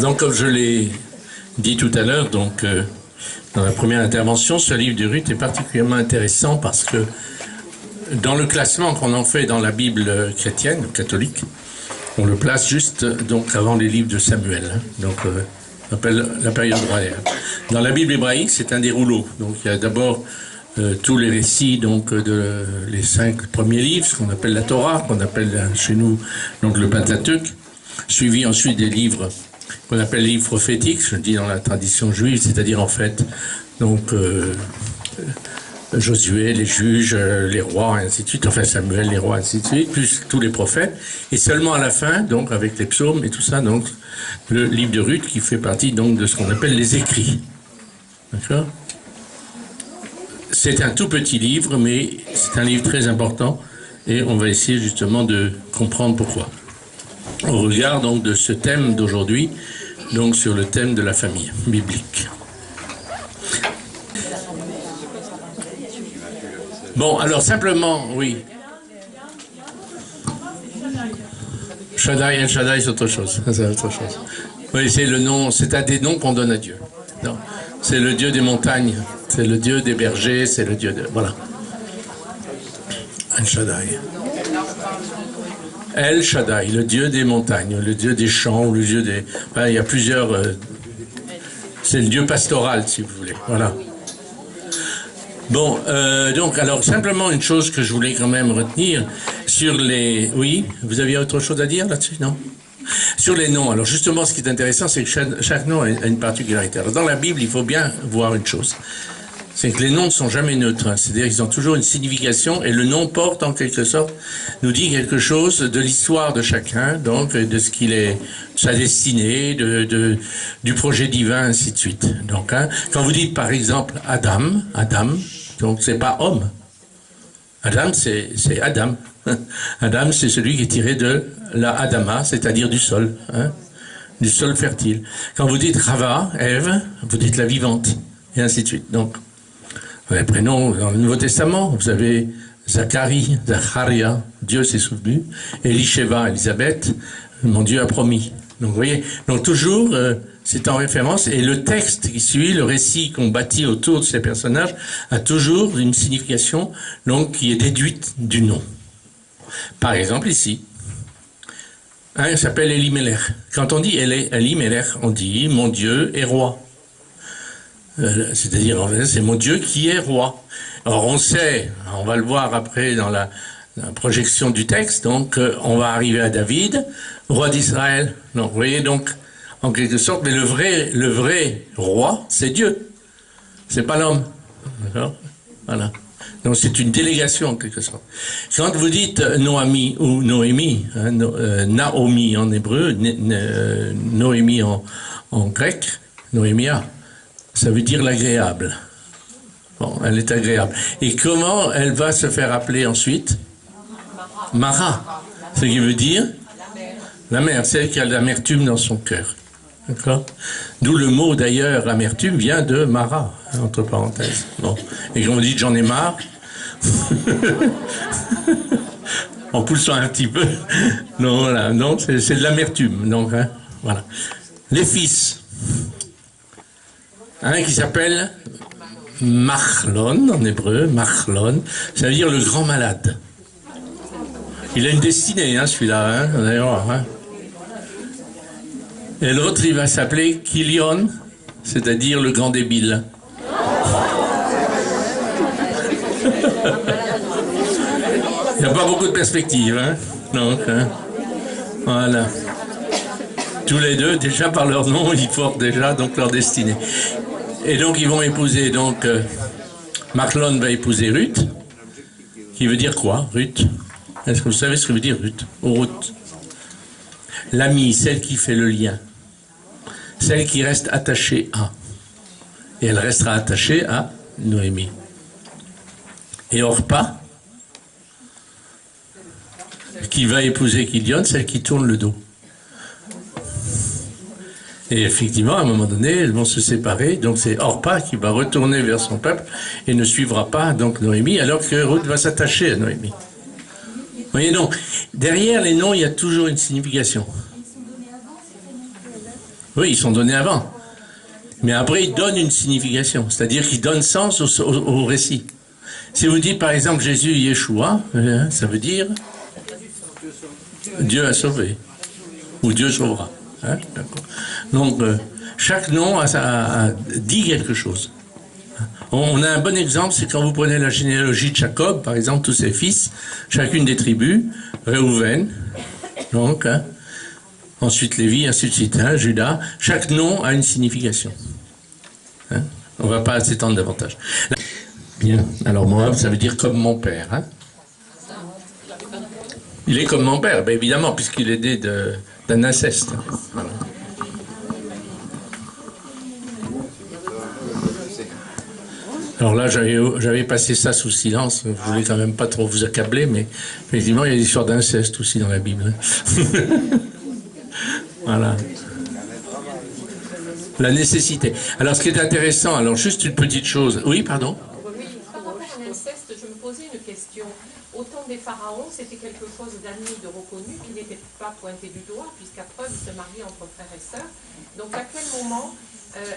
Donc, comme je l'ai dit tout à l'heure, donc dans la première intervention, ce livre de Ruth est particulièrement intéressant parce que dans le classement qu'on en fait dans la Bible chrétienne, catholique, on le place juste donc avant les livres de Samuel. Donc, on appelle la période royale. Dans la Bible hébraïque, c'est un des rouleaux. Donc, il y a d'abord tous les récits donc de les 5 premiers livres, ce qu'on appelle la Torah, qu'on appelle chez nous donc le Pentateuque, suivi ensuite des livres qu'on appelle les livres prophétiques, je dis dans la tradition juive, c'est-à-dire en fait donc Josué, les juges, les rois, et ainsi de suite, enfin Samuel, les rois, ainsi de suite, plus tous les prophètes, et seulement à la fin, donc avec les psaumes et tout ça, donc le livre de Ruth qui fait partie donc de ce qu'on appelle les écrits. D'accord ? C'est un tout petit livre, mais c'est un livre très important, et on va essayer justement de comprendre pourquoi. Au regard donc de ce thème d'aujourd'hui, donc sur le thème de la famille biblique. Bon, alors simplement, oui. Shaddai, El Shaddai, c'est autre chose. C'est autre chose. Oui, c'est le nom, c'est un des noms qu'on donne à Dieu. C'est le Dieu des montagnes, c'est le Dieu des bergers, c'est le Dieu de... Voilà. El Shaddai. El Shaddai, le Dieu des montagnes, le Dieu des champs, le Dieu des... Enfin, il y a plusieurs... c'est le Dieu pastoral, si vous voulez. Voilà. Bon, donc, alors, simplement une chose que je voulais quand même retenir sur les... Oui, vous aviez autre chose à dire là-dessus, non? Sur les noms, alors justement, ce qui est intéressant, c'est que chaque nom a une particularité. Alors, dans la Bible, il faut bien voir une chose. C'est que les noms ne sont jamais neutres. C'est-à-dire qu'ils ont toujours une signification et le nom porte, en quelque sorte, nous dit quelque chose de l'histoire de chacun, donc de ce qu'il est, de sa destinée, du projet divin, ainsi de suite. Donc, quand vous dites, par exemple, Adam, donc c'est pas homme. Adam, c'est Adam. Adam, c'est celui qui est tiré de la Adama, c'est-à-dire du sol, du sol fertile. Quand vous dites Rava, Ève, vous dites la vivante, et ainsi de suite. Donc, les prénoms dans le Nouveau Testament, vous avez Zacharie, Zacharia, Dieu s'est souvenu, Elisheva, Élisabeth, mon Dieu a promis. Donc vous voyez, donc toujours c'est en référence, et le texte qui suit, le récit qu'on bâtit autour de ces personnages, a toujours une signification donc qui est déduite du nom. Par exemple ici, il s'appelle Elimelech. Quand on dit Elimelech, on dit mon Dieu est roi. C'est-à-dire, en fait, c'est mon Dieu qui est roi. Or, on sait, on va le voir après dans la projection du texte, donc on va arriver à David, roi d'Israël. Donc, vous voyez, donc, en quelque sorte, mais le vrai roi, c'est Dieu. C'est pas l'homme. D'accord ? Voilà. Donc, c'est une délégation, en quelque sorte. Quand vous dites Noémie ou Noémie, Naomi en hébreu, Noémie en grec, Noémia, ça veut dire l'agréable. Bon, elle est agréable. Et comment elle va se faire appeler ensuite? Mara. Ce qui veut dire la mère, celle qui a l'amertume dans son cœur. D'accord? D'où le mot d'ailleurs, amertume, vient de Mara, entre parenthèses. Bon. Et quand on dit j'en ai marre, en poussant un petit peu, non, voilà, non, c'est de l'amertume. Donc, voilà. Les fils. Qui s'appelle Machlon, en hébreu, Machlon, ça veut dire le grand malade. Il a une destinée, celui-là, d'ailleurs. Et l'autre, il va s'appeler Kilion, c'est-à-dire le grand débile. Il n'y a pas beaucoup de perspectives, donc, voilà. Tous les deux, déjà par leur nom, ils portent déjà donc leur destinée. Et donc ils vont épouser, donc Machlon va épouser Ruth, qui veut dire quoi, Ruth? Est-ce que vous savez ce que veut dire Ruth? Ou Ruth? L'amie, celle qui fait le lien, celle qui reste attachée à. Et elle restera attachée à Noémie. Et Orpa, qui va épouser Kilion, celle qui tourne le dos. Et effectivement, à un moment donné, elles vont se séparer. Donc c'est Orpa qui va retourner vers son peuple et ne suivra pas donc Noémie, alors que Ruth va s'attacher à Noémie. Vous voyez donc, derrière les noms, il y a toujours une signification. Oui, ils sont donnés avant. Mais après, ils donnent une signification, c'est-à-dire qu'ils donnent sens au récit. Si vous dites par exemple Jésus Yeshua, ça veut dire Dieu a sauvé, ou Dieu sauvera. Hein, d'accord. Donc, chaque nom dit quelque chose. On a un bon exemple, c'est quand vous prenez la généalogie de Jacob, par exemple, tous ses fils, chacune des tribus, Réhouven, donc, hein, ensuite Lévi, ainsi de suite, hein, Judas, chaque nom a une signification. Hein, on ne va pas s'étendre davantage. Bien, alors Moab, ça veut dire comme mon père. Hein. Il est comme mon père, ben évidemment, puisqu'il est né d'un inceste. Voilà. Alors là, j'avais passé ça sous silence. Je voulais quand même pas trop vous accabler, mais effectivement, il y a des histoires d'inceste aussi dans la Bible. Voilà. La nécessité. Alors, ce qui est intéressant, alors juste une petite chose. Oui, pardon. Oui, par rapport à l'inceste, je me posais une question. Au temps des pharaons, c'était quelque chose d'admis, de reconnu, qui n'était pas pointé du doigt, puisqu'à preuve, ils se mariaient entre frères et sœurs. Donc, à quel moment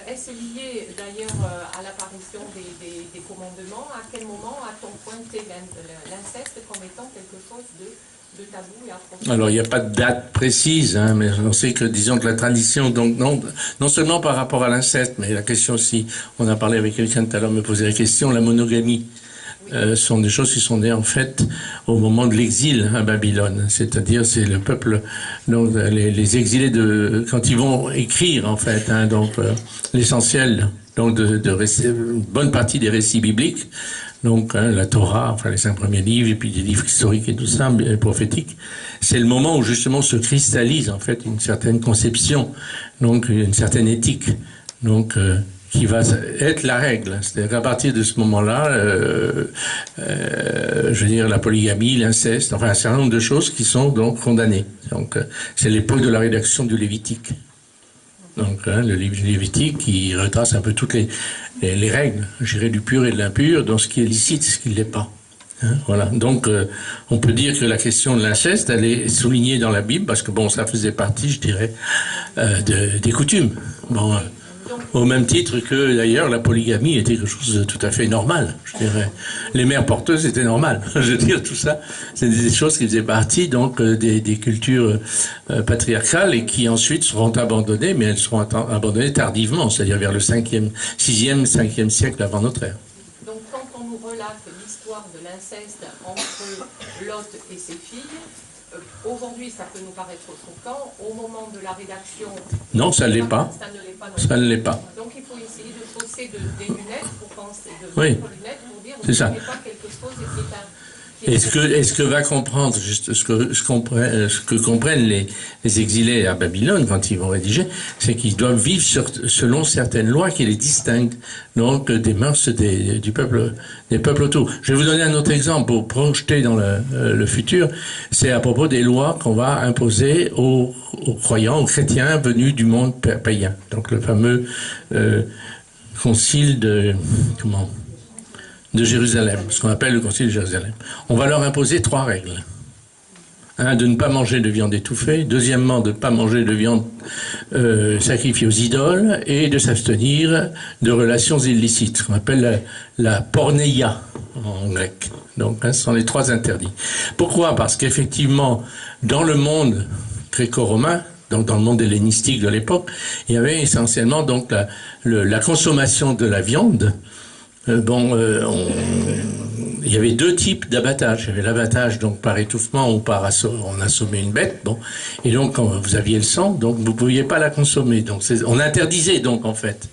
est-ce lié d'ailleurs à l'apparition des commandements? À quel moment a-t-on pointé l'inceste comme étant quelque chose de tabou et approprié? Alors, il n'y a pas de date précise, hein, mais on sait que, disons que la tradition, donc non seulement par rapport à l'inceste, mais la question aussi, on a parlé avec quelqu'un tout à l'heure, me posait la question, la monogamie. Sont des choses qui sont nées en fait au moment de l'exil à Babylone, c'est-à-dire c'est le peuple, donc les exilés quand ils vont écrire en fait, hein, donc l'essentiel donc une bonne partie des récits bibliques, donc hein, la Torah, enfin les 5 premiers livres et puis des livres historiques et tout ça, prophétiques, c'est le moment où justement se cristallise en fait une certaine conception, donc une certaine éthique, donc qui va être la règle. C'est-à-dire qu'à partir de ce moment-là, je veux dire, la polygamie, l'inceste, enfin un certain nombre de choses qui sont donc condamnées. Donc, c'est l'époque de la rédaction du Lévitique. Donc, hein, le livre du Lévitique qui retrace un peu toutes les règles, je dirais, du pur et de l'impur, dans ce qui est licite, ce qui ne l'est pas. Hein, voilà. Donc, on peut dire que la question de l'inceste, elle est soulignée dans la Bible, parce que bon, ça faisait partie, je dirais, des coutumes. Bon, au même titre que, d'ailleurs, la polygamie était quelque chose de tout à fait normal, je dirais. Les mères porteuses étaient normales. Je veux dire, tout ça, c'est des choses qui faisaient partie, donc, des cultures patriarcales et qui ensuite seront abandonnées, mais elles seront abandonnées tardivement, c'est-à-dire vers le 6e, 5e siècle avant notre ère. Donc, quand on nous relate l'histoire de l'inceste entre Lot et ses filles, aujourd'hui, ça peut nous paraître choquant. Au moment de la rédaction... Non, ça ne l'est pas. Ça ne l'est pas. Ça ne l'est pas. Donc, il faut essayer de chausser des lunettes pour penser, oui. lunettes pour dire que ce n'est pas quelque chose qui est Est-ce que va comprendre juste ce que comprennent les exilés à Babylone quand ils vont rédiger, c'est qu'ils doivent vivre selon certaines lois qui les distinguent donc des mœurs des peuples autour. Je vais vous donner un autre exemple pour projeter dans le futur. C'est à propos des lois qu'on va imposer aux croyants, aux chrétiens venus du monde païen. Donc le fameux concile de Jérusalem, ce qu'on appelle le concile de Jérusalem. On va leur imposer 3 règles. De ne pas manger de viande étouffée. Deuxièmement, de ne pas manger de viande sacrifiée aux idoles. Et de s'abstenir de relations illicites, ce qu'on appelle la porneia en grec. Donc, ce sont les 3 interdits. Pourquoi? Parce qu'effectivement, dans le monde gréco-romain, donc dans le monde hellénistique de l'époque, il y avait essentiellement donc la consommation de la viande. Il y avait 2 types d'abattage. Il y avait l'abattage donc par étouffement ou par on assommait une bête. Bon, et donc quand vous aviez le sang, donc vous pouviez pas la consommer. Donc on interdisait donc en fait,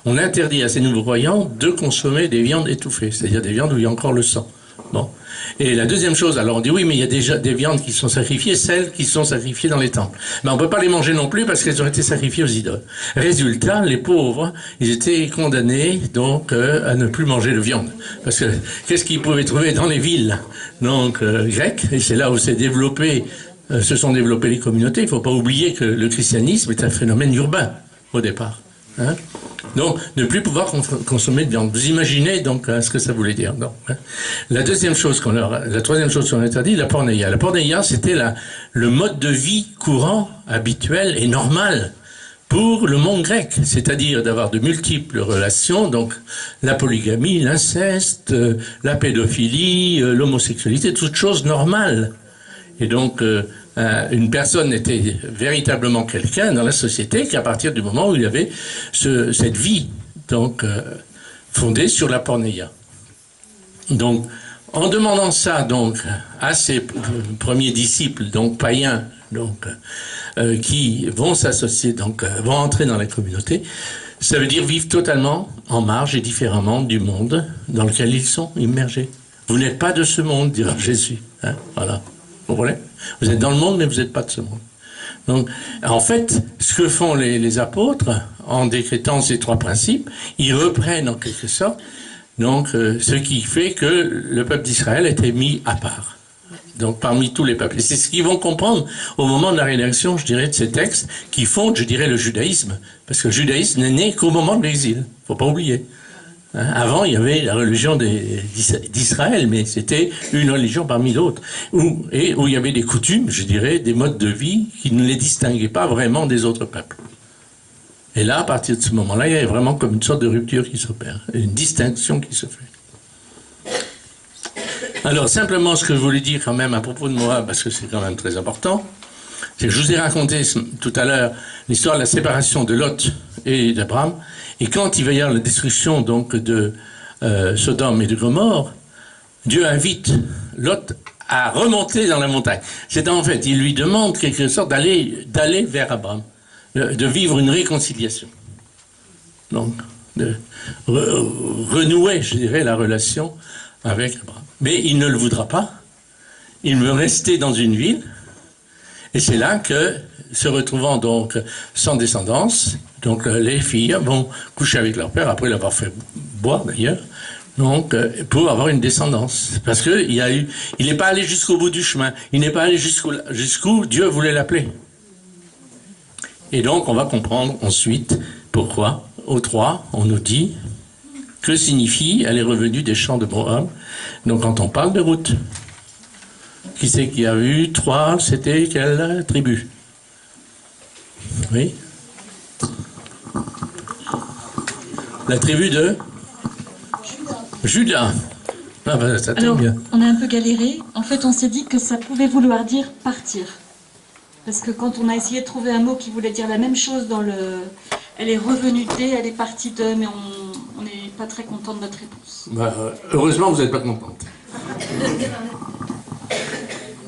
on interdit à ces nouveaux croyants de consommer des viandes étouffées, c'est-à-dire des viandes où il y a encore le sang. Bon. Et la deuxième chose, alors on dit oui, mais il y a déjà des viandes qui sont sacrifiées, celles qui sont sacrifiées dans les temples. Mais on peut pas les manger non plus parce qu'elles ont été sacrifiées aux idoles. Résultat, les pauvres, ils étaient condamnés donc à ne plus manger de viande. Parce que qu'est-ce qu'ils pouvaient trouver dans les villes donc grecques, et c'est là où se sont développées les communautés. Il faut pas oublier que le christianisme est un phénomène urbain au départ. Hein? Donc, ne plus pouvoir consommer de viande. Vous imaginez donc ce que ça voulait dire. Donc, hein. La troisième chose qu'on leur interdit, la porneia. La porneia, c'était le mode de vie courant, habituel et normal pour le monde grec, c'est-à-dire d'avoir de multiples relations, donc la polygamie, l'inceste, la pédophilie, l'homosexualité, toutes choses normales. Et donc, une personne était véritablement quelqu'un dans la société qu'à partir du moment où il avait cette vie, donc fondée sur la pornéia. Donc, en demandant ça donc à ses premiers disciples, donc païens, donc qui vont s'associer, donc vont entrer dans la communauté, ça veut dire vivre totalement en marge et différemment du monde dans lequel ils sont immergés. Vous n'êtes pas de ce monde, dira Jésus. Hein, voilà. Vous comprenez? Vous êtes dans le monde, mais vous n'êtes pas de ce monde. Donc, en fait, ce que font les apôtres, en décrétant ces trois principes, ils reprennent en quelque sorte donc ce qui fait que le peuple d'Israël était mis à part. Donc parmi tous les peuples. Et c'est ce qu'ils vont comprendre au moment de la rédaction, je dirais, de ces textes qui fondent, je dirais, le judaïsme. Parce que le judaïsme n'est né qu'au moment de l'exil. Faut pas oublier. Hein, avant, il y avait la religion d'Israël, mais c'était une religion parmi d'autres. Où il y avait des coutumes, je dirais, des modes de vie qui ne les distinguaient pas vraiment des autres peuples. Et là, à partir de ce moment-là, il y a vraiment comme une sorte de rupture qui s'opère, une distinction qui se fait. Alors, simplement, ce que je voulais dire quand même à propos de Moab, parce que c'est quand même très important, c'est que je vous ai raconté tout à l'heure l'histoire de la séparation de Lot et d'Abraham, et quand il va y avoir la destruction donc de Sodome et de Gomorrhe, Dieu invite Lot à remonter dans la montagne. C'est en fait, il lui demande quelque sorte d'aller vers Abraham, de vivre une réconciliation. Donc, de renouer, je dirais, la relation avec Abraham. Mais il ne le voudra pas. Il veut rester dans une ville. Et c'est là que, se retrouvant donc sans descendance, donc les filles vont coucher avec leur père, après l'avoir fait boire d'ailleurs, donc pour avoir une descendance. Parce que il n'est pas allé jusqu'au bout du chemin. Il n'est pas allé jusqu'où Dieu voulait l'appeler. Et donc, on va comprendre ensuite pourquoi, au 3, on nous dit que signifie elle est revenue des champs de Moab. Donc, quand on parle de Ruth, qui c'est qui a eu 3, c'était quelle tribu? Oui? La tribu de Judas. Ah ben, ça tombe bien. On a un peu galéré. En fait, on s'est dit que ça pouvait vouloir dire partir. Parce que quand on a essayé de trouver un mot qui voulait dire la même chose dans le... Elle est revenue de, elle est partie de, mais on n'est pas très content de notre réponse. Bah, heureusement, vous n'êtes pas contente.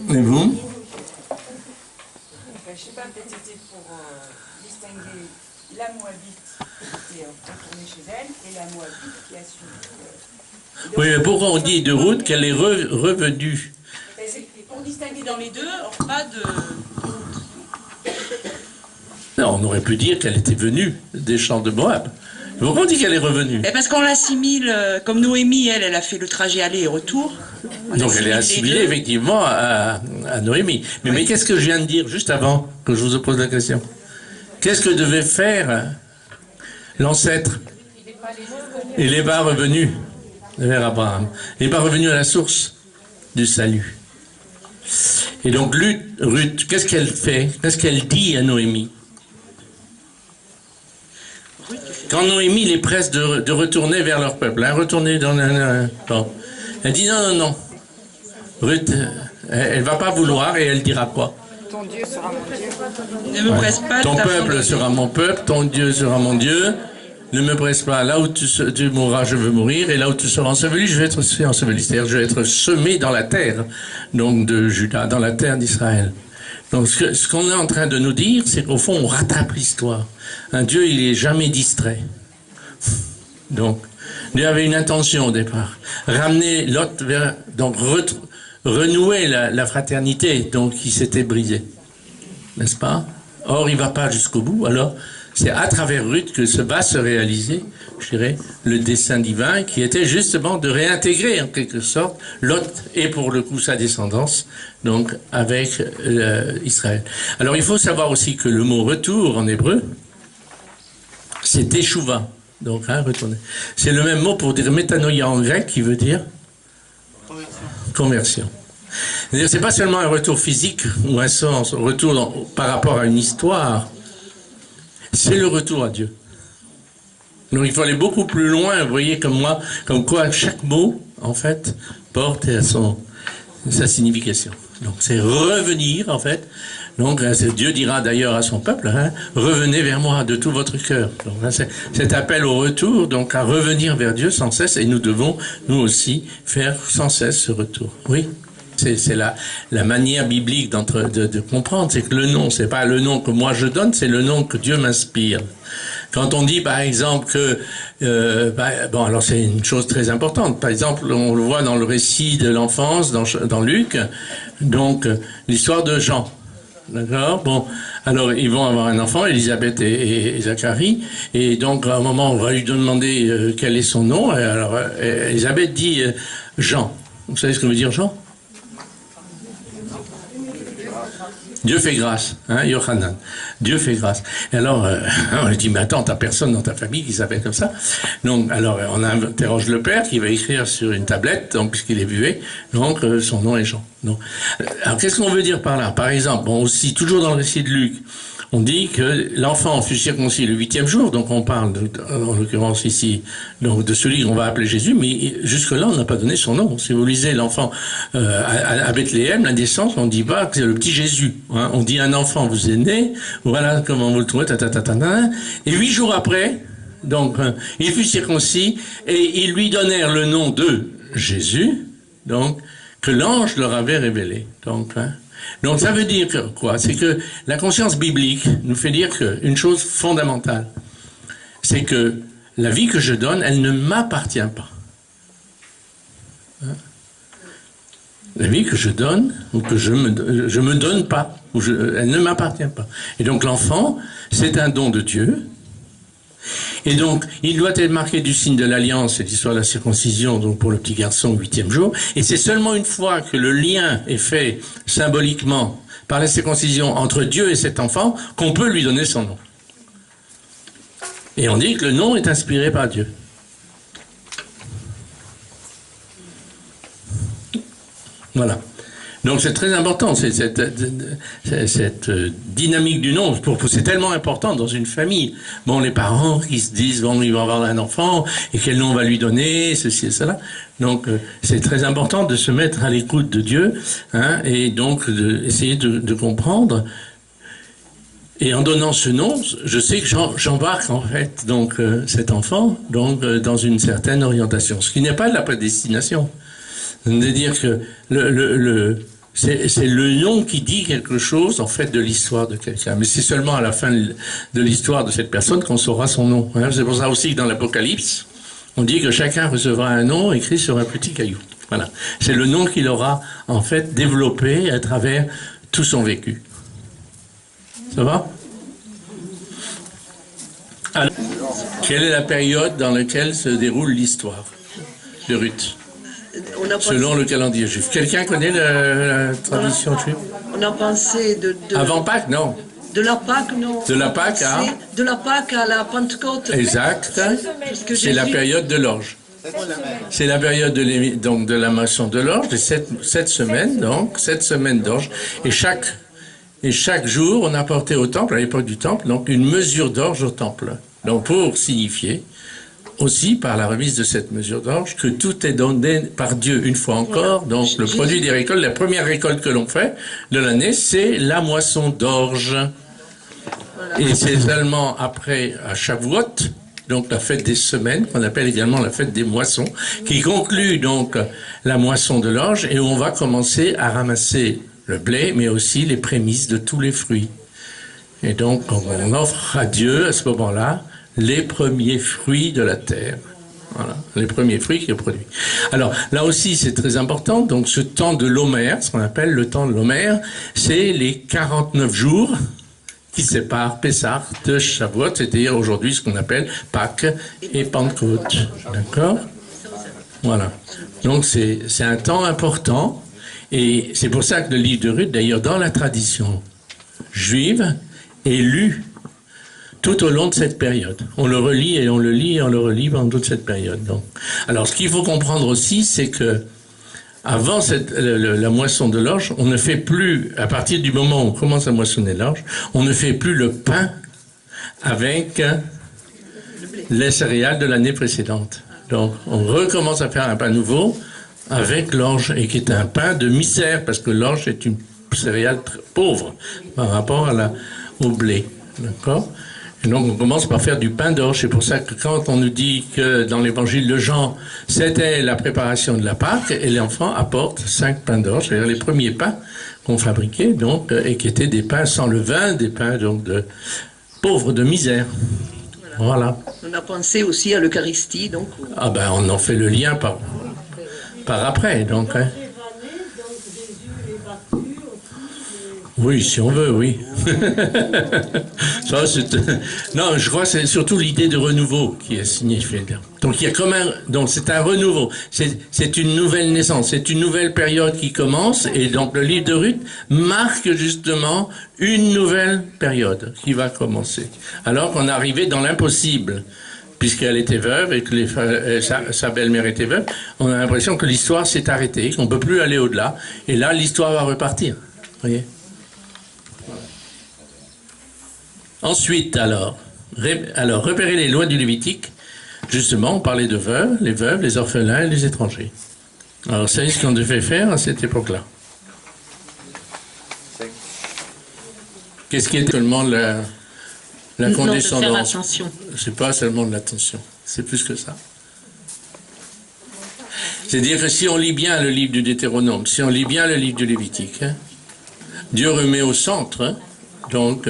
Et vous? Je ne sais pas, peut-être c'était pour distinguer la Moabite qui est retournée chez elle et la Moabite qui a suivi. Oui, mais pourquoi on dit de Ruth qu'elle est revenue? C'est pour distinguer dans les deux, pas de... Non, on aurait pu dire qu'elle était venue des champs de Moab. Pourquoi on dit qu'elle est revenue? Et parce qu'on l'assimile, comme Noémie, elle a fait le trajet aller et retour. Donc elle est assimilée effectivement à Noémie. Mais qu'est-ce que je viens de dire juste avant que je vous pose la question? Qu'est-ce que devait faire l'ancêtre? Il n'est pas revenu vers Abraham. Il n'est pas revenu à la source du salut. Et donc Ruth, qu'est-ce qu'elle fait? Qu'est-ce qu'elle dit à Noémie? Quand Noémie les presse de retourner vers leur peuple, hein, retourner dans bon. Elle dit non. Ruth, elle va pas vouloir et elle dira quoi? Ton Dieu sera mon Dieu. Ne me presse pas. Ton peuple sera mon peuple, ton Dieu sera mon Dieu. Ne me presse pas. Là où tu mourras, je veux mourir. Et là où tu seras enseveli, je vais être aussi enseveli. C'est-à-dire, je vais être semé dans la terre, donc de Juda, dans la terre d'Israël. Donc, ce qu'on est en train de nous dire, c'est qu'au fond, on rattrape l'histoire. Un Dieu, il est jamais distrait. Donc, Dieu avait une intention au départ. Ramener Lot vers, donc, renouer la fraternité, donc, qui s'était brisée. N'est-ce pas? Or, il va pas jusqu'au bout. Alors, c'est à travers Ruth que va se réaliser, je dirais, le dessein divin qui était justement de réintégrer en quelque sorte Lot et pour le coup sa descendance, donc avec Israël. Alors il faut savoir aussi que le mot retour en hébreu, c'est teshuva, donc retourner. C'est le même mot pour dire métanoïa en grec qui veut dire conversion. C'est-à-dire c'est pas seulement un retour physique ou un sens, un retour par rapport à une histoire. c'est le retour à Dieu. Donc il faut aller beaucoup plus loin, vous voyez, comme moi, comme quoi chaque mot, en fait, porte à sa signification. Donc c'est revenir, en fait. Donc Dieu dira d'ailleurs à son peuple, hein, revenez vers moi de tout votre cœur. Donc là, c'est cet appel au retour, donc à revenir vers Dieu sans cesse, et nous devons, nous aussi, faire sans cesse ce retour. Oui, c'est la manière biblique de comprendre, c'est que le nom, c'est pas le nom que moi je donne, c'est le nom que Dieu m'inspire. Quand on dit par exemple que, bon alors c'est une chose très importante, par exemple on le voit dans le récit de l'enfance, dans Luc, donc l'histoire de Jean. D'accord. Bon, alors ils vont avoir un enfant, Élisabeth et Zacharie, et donc à un moment on va lui demander quel est son nom. Et alors Élisabeth dit Jean. Vous savez ce que veut dire Jean? Dieu fait grâce, hein, Yohanan. Dieu fait grâce. Et alors, on lui dit, mais attends, t'as personne dans ta famille qui s'appelle comme ça. Donc, alors, on interroge le père qui va écrire sur une tablette, donc, puisqu'il est buvé, donc, son nom est Jean. Donc, alors, qu'est-ce qu'on veut dire par là? Par exemple, bon, aussi, toujours dans le récit de Luc, on dit que l'enfant fut circoncis le 8e jour, donc on parle, en l'occurrence ici, donc de celui qu'on va appeler Jésus, mais jusque-là, on n'a pas donné son nom. Si vous lisez l'enfant à Bethléem, la naissance, on ne dit pas que c'est le petit Jésus. Hein. On dit un enfant vous est né, voilà comment vous le trouvez, et 8 jours après, donc il fut circoncis, et ils lui donnèrent le nom de Jésus, donc que l'ange leur avait révélé. Donc ça veut dire que quoi? C'est que la conscience biblique nous fait dire qu'une chose fondamentale, c'est que la vie que je donne, elle ne m'appartient pas. Hein? La vie que je donne, ou que je me donne pas, elle ne m'appartient pas. Et donc l'enfant, c'est un don de Dieu. Et donc, il doit être marqué du signe de l'alliance, c'est l'histoire de la circoncision, donc pour le petit garçon au 8e jour. Et c'est seulement une fois que le lien est fait symboliquement par la circoncision entre Dieu et cet enfant qu'on peut lui donner son nom. Et on dit que le nom est inspiré par Dieu. Voilà. Donc c'est très important, cette dynamique du nom, c'est tellement important dans une famille. Bon, les parents qui se disent, bon, il va avoir un enfant, et quel nom on va lui donner, ceci et cela. Donc c'est très important de se mettre à l'écoute de Dieu, hein, et donc d'essayer de comprendre. Et en donnant ce nom, je sais que j'embarque en fait donc cet enfant donc dans une certaine orientation, ce qui n'est pas de la prédestination. C'est-à-dire que c'est le nom qui dit quelque chose, en fait, de l'histoire de quelqu'un. Mais c'est seulement à la fin de l'histoire de cette personne qu'on saura son nom. Hein. C'est pour ça aussi que dans l'Apocalypse, on dit que chacun recevra un nom écrit sur un petit caillou. Voilà. C'est le nom qu'il aura, en fait, développé à travers tout son vécu. Ça va? Alors, quelle est la période dans laquelle se déroule l'histoire de Ruth? Selon le calendrier juif. Quelqu'un connaît la tradition juive? On a pensé de... Avant Pâques, non. De la Pâques, non. De la Pâques à... De la Pâques à la Pentecôte. Exact. C'est la période de l'orge. C'est la période de la moisson de l'orge, de 7 semaines, donc 7 semaines d'orge. Et chaque jour, on apportait au temple, à l'époque du temple, donc une mesure d'orge au temple. Donc pour signifier aussi par la remise de cette mesure d'orge que tout est donné par Dieu une fois encore. Donc le produit des récoltes, la première récolte que l'on fait de l'année, c'est la moisson d'orge. Et c'est seulement après à Shavuot, donc la fête des semaines, qu'on appelle également la fête des moissons, qui conclut donc la moisson de l'orge, et où on va commencer à ramasser le blé, mais aussi les prémices de tous les fruits. Et donc on offre à Dieu à ce moment-là les premiers fruits de la terre. Voilà, les premiers fruits qu'il produit. Alors, là aussi, c'est très important. Donc, ce temps de l'Homère, ce qu'on appelle le temps de l'Homère, c'est les 49 jours qui séparent Pessah de Shavuot, c'est-à-dire aujourd'hui ce qu'on appelle Pâques et Pentecôte. D'accord? Voilà. Donc, c'est un temps important. Et c'est pour ça que le livre de Ruth, d'ailleurs, dans la tradition juive, est lu tout au long de cette période. On le relit et on le lit et on le relit pendant toute cette période. Donc, alors, ce qu'il faut comprendre aussi, c'est que avant la moisson de l'orge, on ne fait plus, à partir du moment où on commence à moissonner l'orge, on ne fait plus le pain avec les céréales de l'année précédente. Donc, on recommence à faire un pain nouveau avec l'orge, et qui est un pain de misère, parce que l'orge est une céréale pauvre par rapport au blé. D'accord ? Et donc, on commence par faire du pain d'orge. C'est pour ça que quand on nous dit que dans l'évangile de Jean, c'était la préparation de la Pâque, et l'enfant apporte 5 pains d'orge, c'est-à-dire les premiers pains qu'on fabriquait, donc, et qui étaient des pains sans levain, des pains, donc, de pauvres, de misère. Voilà. On a pensé aussi à l'Eucharistie, donc. Ah ben, on en fait le lien par après, donc. Hein. Oui, si on veut, oui. Ça, non, je crois que c'est surtout l'idée de renouveau qui est signifiée. Donc, il y a comme donc c'est un renouveau. C'est une nouvelle naissance. C'est une nouvelle période qui commence. Et donc, le livre de Ruth marque justement une nouvelle période qui va commencer. Alors qu'on est arrivé dans l'impossible. Puisqu'elle était veuve et que sa belle-mère était veuve, on a l'impression que l'histoire s'est arrêtée, qu'on ne peut plus aller au-delà. Et là, l'histoire va repartir. Voyez ? Ensuite, alors, repérer les lois du Lévitique. Justement, on parlait de veuves, les orphelins et les étrangers. Alors, c'est ce qu'on devait faire à cette époque-là. Qu'est-ce qui est seulement la condescendance? C'est pas seulement de l'attention, c'est plus que ça. C'est-à-dire que si on lit bien le livre du Deutéronome, si on lit bien le livre du Lévitique, hein, Dieu remet au centre, hein, donc,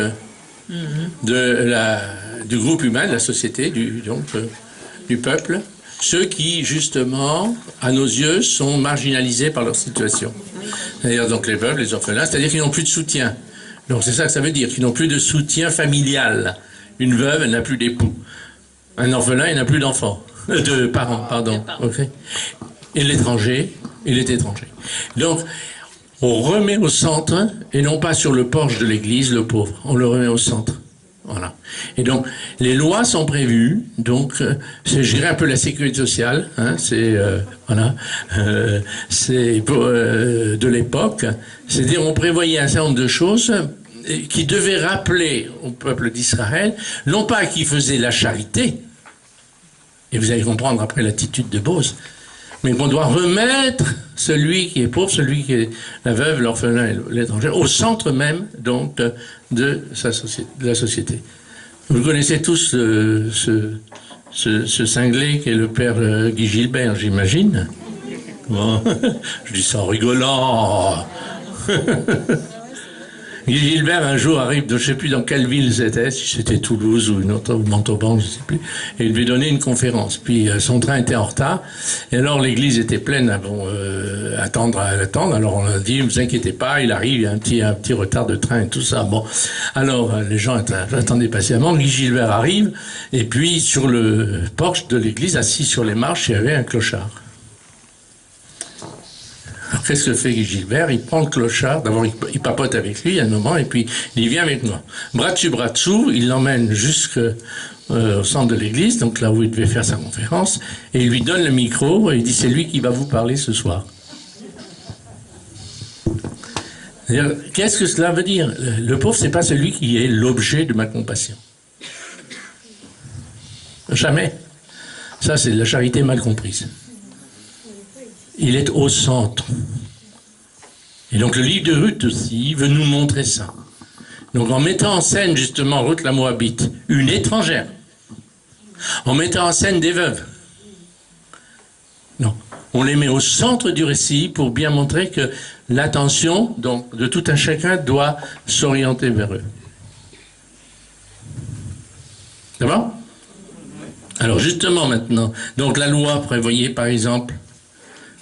du groupe humain, de la société, du peuple, ceux qui, justement, à nos yeux, sont marginalisés par leur situation. C'est-à-dire donc les veuves, les orphelins, c'est-à-dire qu'ils n'ont plus de soutien. Donc c'est ça que ça veut dire, qu'ils n'ont plus de soutien familial. Une veuve, elle n'a plus d'époux. Un orphelin, il n'a plus d'enfants. De parents, pardon. Okay. Et l'étranger, il est étranger. Donc, on remet au centre, et non pas sur le porche de l'église, le pauvre. On le remet au centre. Voilà. Et donc, les lois sont prévues. Donc, c'est, je dirais, un peu la sécurité sociale. Hein, c'est, voilà. C'est de l'époque. C'est-à-dire, on prévoyait un certain nombre de choses qui devaient rappeler au peuple d'Israël, non pas qu'il faisait la charité, et vous allez comprendre après l'attitude de Bose, mais qu'on doit remettre celui qui est pauvre, celui qui est la veuve, l'orphelin et l'étranger, au centre même, donc, de la société. Vous connaissez tous ce cinglé qui est le père Guy Gilbert, j'imagine. Bon, je dis ça en rigolant. Guy Gilbert, un jour, arrive de je ne sais plus dans quelle ville c'était, si c'était Toulouse ou une autre, ou Montauban, je ne sais plus, et il devait donner une conférence. Puis son train était en retard, et alors l'église était pleine à attendre. Alors on a dit, ne vous inquiétez pas, il arrive, il y a un petit retard de train et tout ça. Bon, alors les gens attendaient patiemment, Guy Gilbert arrive, et puis sur le porche de l'église, assis sur les marches, il y avait un clochard. Alors, qu'est-ce que fait Guy Gilbert? Il prend le clochard, d'abord il papote avec lui un moment, et puis il vient avec moi. Bras dessous, il l'emmène jusqu'au centre de l'église, donc là où il devait faire sa conférence, et il lui donne le micro, et il dit c'est lui qui va vous parler ce soir. Qu'est-ce que cela veut dire? Le pauvre, c'est pas celui qui est l'objet de ma compassion. Jamais. Ça, c'est de la charité mal comprise. Il est au centre. Et donc le livre de Ruth aussi veut nous montrer ça. Donc en mettant en scène justement Ruth la Moabite, une étrangère, en mettant en scène des veuves, non, on les met au centre du récit pour bien montrer que l'attention donc de tout un chacun doit s'orienter vers eux. D'accord ? Alors justement maintenant, donc la loi prévoyait par exemple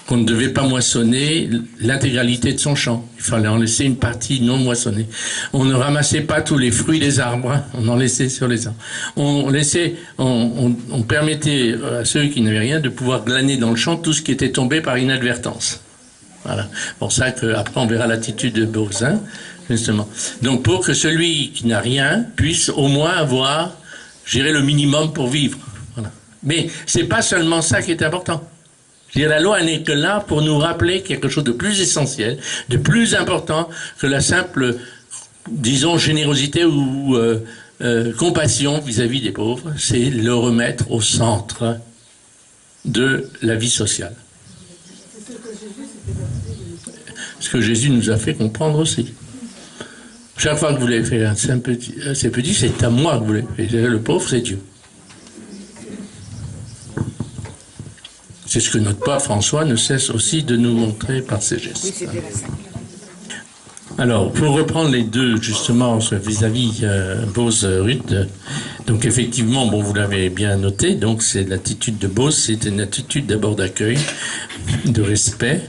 qu'on ne devait pas moissonner l'intégralité de son champ. Il fallait en laisser une partie non moissonnée. On ne ramassait pas tous les fruits des arbres, on en laissait sur les arbres. On permettait à ceux qui n'avaient rien de pouvoir glaner dans le champ tout ce qui était tombé par inadvertance. Voilà. Pour ça qu'après on verra l'attitude de Baurzin, justement. Donc pour que celui qui n'a rien puisse au moins avoir, je dirais, le minimum pour vivre. Voilà. Mais c'est pas seulement ça qui est important. La loi n'est que là pour nous rappeler quelque chose de plus essentiel, de plus important que la simple, disons, générosité ou compassion vis-à-vis des pauvres, c'est le remettre au centre de la vie sociale. Ce que Jésus nous a fait comprendre aussi. Chaque fois que vous l'avez fait, c'est petit, c'est à moi que vous l'avez fait. Le pauvre, c'est Dieu. C'est ce que notre pape François ne cesse aussi de nous montrer par ses gestes. Alors, pour reprendre les deux, justement, vis-à-vis Bose-Ruth, donc effectivement, bon, vous l'avez bien noté, donc c'est l'attitude de Bose, c'est une attitude d'abord d'accueil, de respect,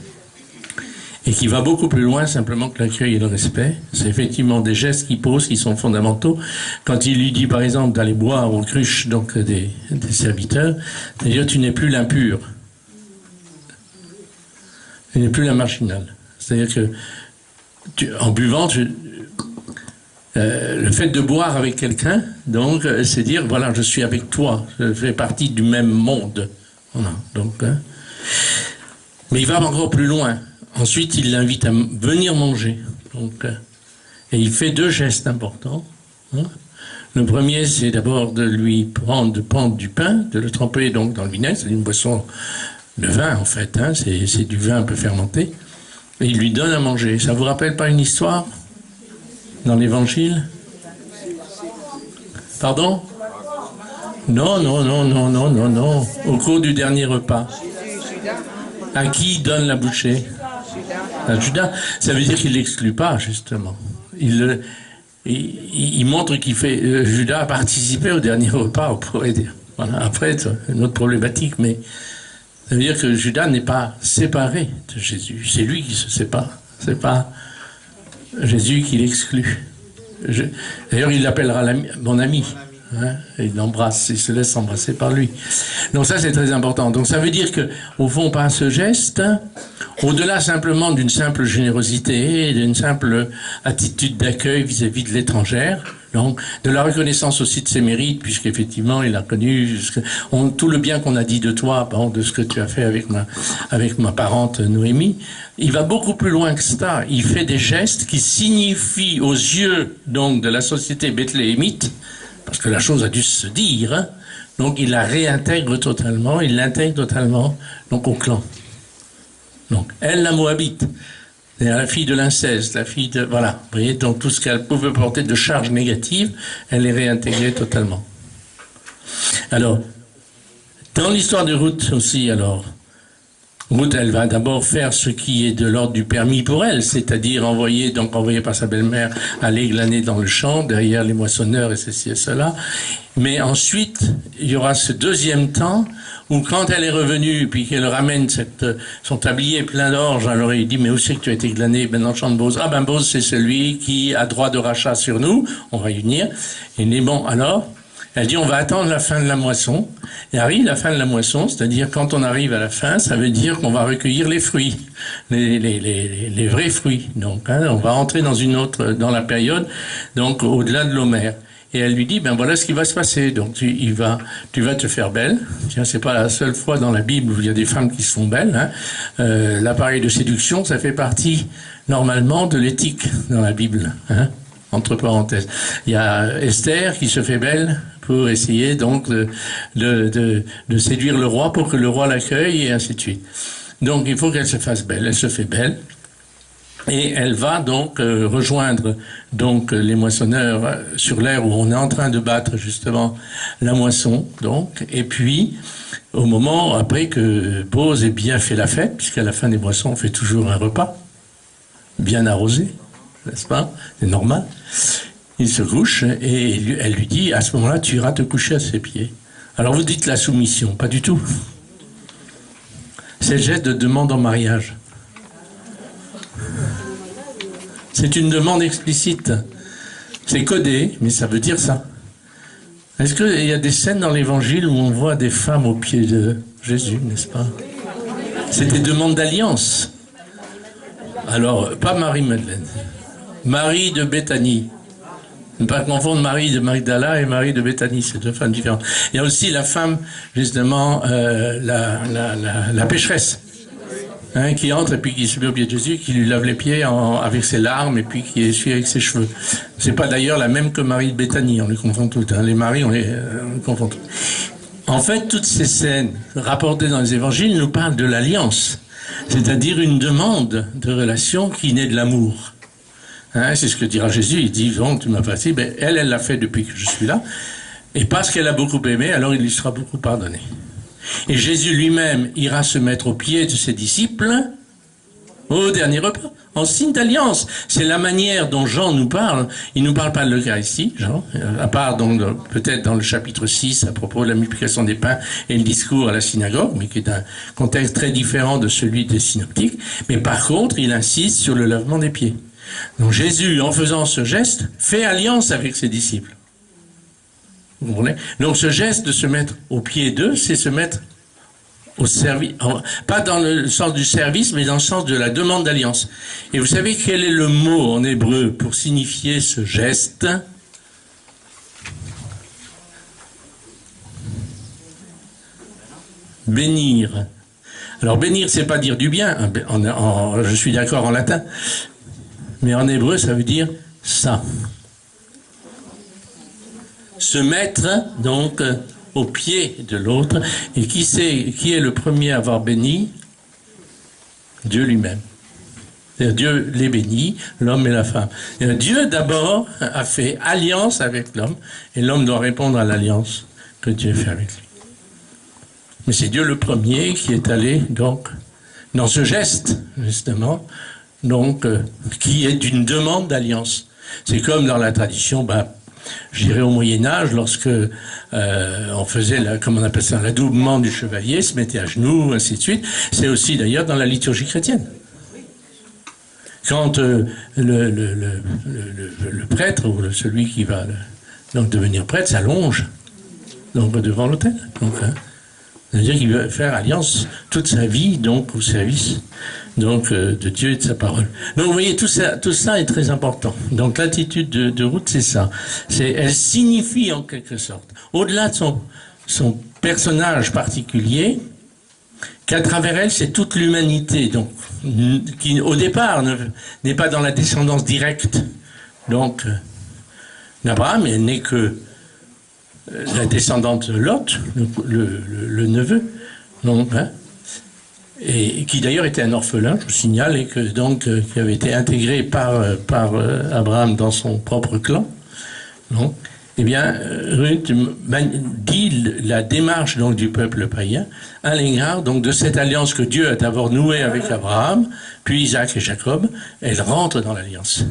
et qui va beaucoup plus loin simplement que l'accueil et le respect. C'est effectivement des gestes qu'il pose qui sont fondamentaux. Quand il lui dit, par exemple, d'aller boire aux cruches donc des serviteurs, c'est-à-dire tu n'es plus l'impur, tu n'es plus la marginale. C'est-à-dire que en buvant, le fait de boire avec quelqu'un, donc, c'est dire, voilà, je suis avec toi, je fais partie du même monde. Voilà, donc, mais il va encore plus loin. Ensuite, il l'invite à venir manger. Donc, et il fait deux gestes importants. Hein. Le premier, c'est d'abord de lui prendre du pain, de le tremper donc dans le vinaigre, c'est une boisson de vin en fait, hein, c'est du vin un peu fermenté. Et il lui donne à manger. Ça vous rappelle pas une histoire dans l'Évangile? Pardon? Non. Au cours du dernier repas. À qui il donne la bouchée? À Judas. Ça veut dire qu'il l'exclut pas, justement. Il montre qu'il fait... Judas a participé au dernier repas, on pourrait dire. Voilà. Après, c'est une autre problématique, mais... Ça veut dire que Judas n'est pas séparé de Jésus. C'est lui qui se sépare. C'est pas Jésus qui l'exclut. D'ailleurs, il l'appellera mon ami. Hein, et il l'embrasse, il se laisse embrasser par lui. Donc ça, c'est très important. Donc ça veut dire que, au fond, par ce geste, au-delà simplement d'une simple générosité, d'une simple attitude d'accueil vis-à-vis de l'étrangère, donc de la reconnaissance aussi de ses mérites, puisqu'effectivement, il a connu tout le bien qu'on a dit de toi, de ce que tu as fait avec ma parente Noémie. Il va beaucoup plus loin que ça. Il fait des gestes qui signifient aux yeux donc de la société bethléemite, parce que la chose a dû se dire, hein, donc il la réintègre totalement, il l'intègre totalement donc au clan. Donc elle, la Moabite, la fille de l'inceste, la fille de... Voilà, vous voyez, donc tout ce qu'elle pouvait porter de charge négative, elle est réintégrée totalement. Alors, dans l'histoire de Ruth aussi, alors, Ruth, elle va d'abord faire ce qui est de l'ordre du permis pour elle, c'est-à-dire envoyée par sa belle-mère aller glaner dans le champ, derrière les moissonneurs et ceci et cela. Mais ensuite, il y aura ce deuxième temps où quand elle est revenue, puis qu'elle ramène son tablier plein d'orge, alors il dit, mais où c'est que tu as été glané? Ben dans le champ de Bose. Ah ben Bose, c'est celui qui a droit de rachat sur nous, on va y venir. Et il dit, bon, alors, elle dit, on va attendre la fin de la moisson. Et arrive la fin de la moisson, c'est-à-dire quand on arrive à la fin, ça veut dire qu'on va recueillir les fruits, les vrais fruits. Donc, hein, on va entrer dans la période, donc au-delà de l'Homère. Et elle lui dit, ben voilà ce qui va se passer. Donc tu vas te faire belle. Tiens, c'est pas la seule fois dans la Bible où il y a des femmes qui se font belles. Hein. L'appareil de séduction, ça fait partie normalement de l'éthique dans la Bible. Hein, entre parenthèses. Il y a Esther qui se fait belle pour essayer donc de séduire le roi pour que le roi l'accueille et ainsi de suite. Donc il faut qu'elle se fasse belle. Elle se fait belle. Et elle va donc rejoindre donc les moissonneurs sur l'aire où on est en train de battre justement la moisson. Donc, et puis au moment après que Bose ait bien fait la fête, puisqu'à la fin des moissons on fait toujours un repas bien arrosé, n'est-ce pas? C'est normal. Il se couche et elle lui dit à ce moment-là tu iras te coucher à ses pieds. Alors vous dites la soumission, pas du tout. C'est le geste de demande en mariage. C'est une demande explicite. C'est codé, mais ça veut dire ça. Est-ce qu'il y a des scènes dans l'Évangile où on voit des femmes au pied de Jésus, n'est-ce pas? C'est des demandes d'alliance. Alors, pas Marie-Madeleine. Marie de Béthanie. Ne pas confondre Marie de Magdala et Marie de Béthanie, c'est deux femmes différentes. Il y a aussi la femme, justement, la pécheresse. hein, qui entre et puis qui se met au pied de Jésus, qui lui lave les pieds avec ses larmes et puis qui essuie avec ses cheveux. C'est pas d'ailleurs la même que Marie de Béthanie, on les confond toutes. Hein. Les maris, on les confond toutes. En fait, toutes ces scènes rapportées dans les évangiles nous parlent de l'alliance, c'est-à-dire une demande de relation qui naît de l'amour. Hein, c'est ce que dira Jésus, il dit, bon, tu m'as passé, ben, elle l'a fait depuis que je suis là, et parce qu'elle a beaucoup aimé, alors il lui sera beaucoup pardonné. Et Jésus lui-même ira se mettre aux pieds de ses disciples au dernier repas, en signe d'alliance. C'est la manière dont Jean nous parle. Il ne nous parle pas de l'Eucharistie, Jean, à part peut-être dans le chapitre 6 à propos de la multiplication des pains et le discours à la synagogue, mais qui est un contexte très différent de celui des synoptiques. Mais par contre, il insiste sur le lavement des pieds. Donc Jésus, en faisant ce geste, fait alliance avec ses disciples. Vous comprenez? Donc ce geste de se mettre aux pieds d'eux, c'est se mettre au service, pas dans le sens du service, mais dans le sens de la demande d'alliance. Et vous savez quel est le mot en hébreu pour signifier ce geste? Bénir. Alors bénir, c'est pas dire du bien, je suis d'accord en latin, mais en hébreu, ça veut dire ça. Se mettre, donc, au pied de l'autre. Et qui est le premier à avoir béni? Dieu lui-même. C'est-à-dire Dieu les bénit, l'homme et la femme. Et Dieu d'abord a fait alliance avec l'homme, et l'homme doit répondre à l'alliance que Dieu fait avec lui. Mais c'est Dieu le premier qui est allé, donc, dans ce geste, justement, donc, qui est une demande d'alliance. C'est comme dans la tradition, je dirais au Moyen-Âge, lorsque on faisait, comment on appelle ça, l'adoubement du chevalier, se mettait à genoux, ainsi de suite. C'est aussi d'ailleurs dans la liturgie chrétienne. Quand le prêtre, ou celui qui va donc devenir prêtre, s'allonge donc devant l'autel. C'est-à-dire qu'il veut faire alliance toute sa vie, donc au service donc de Dieu et de sa parole. Donc vous voyez, tout ça est très important. Donc l'attitude de Ruth, c'est ça. Elle signifie en quelque sorte, au-delà de son personnage particulier, qu'à travers elle, c'est toute l'humanité, donc qui au départ n'est pas dans la descendance directe donc d'Abraham, elle n'est que la descendante de Lot, le neveu, donc, hein, et qui d'ailleurs était un orphelin, je vous signale, et qui avait été intégré par Abraham dans son propre clan. Donc, eh bien, Ruth dit la démarche donc du peuple païen à l'égard donc de cette alliance que Dieu a d'abord nouée avec Abraham, puis Isaac et Jacob. Elle rentre dans l'alliance.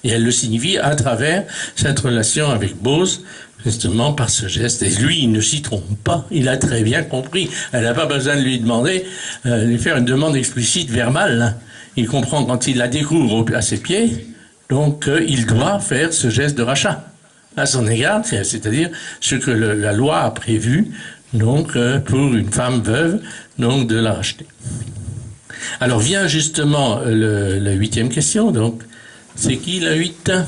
Et elle le signifie à travers cette relation avec Bose, justement par ce geste. Et lui, il ne s'y trompe pas. Il a très bien compris. Elle n'a pas besoin de lui demander, lui faire une demande explicite verbale. Il comprend quand il la découvre à ses pieds, donc il doit faire ce geste de rachat à son égard, c'est-à-dire ce que la loi a prévu, donc pour une femme veuve, donc de la racheter. Alors vient justement la 8e question. Donc, c'est qui la 8? Il ne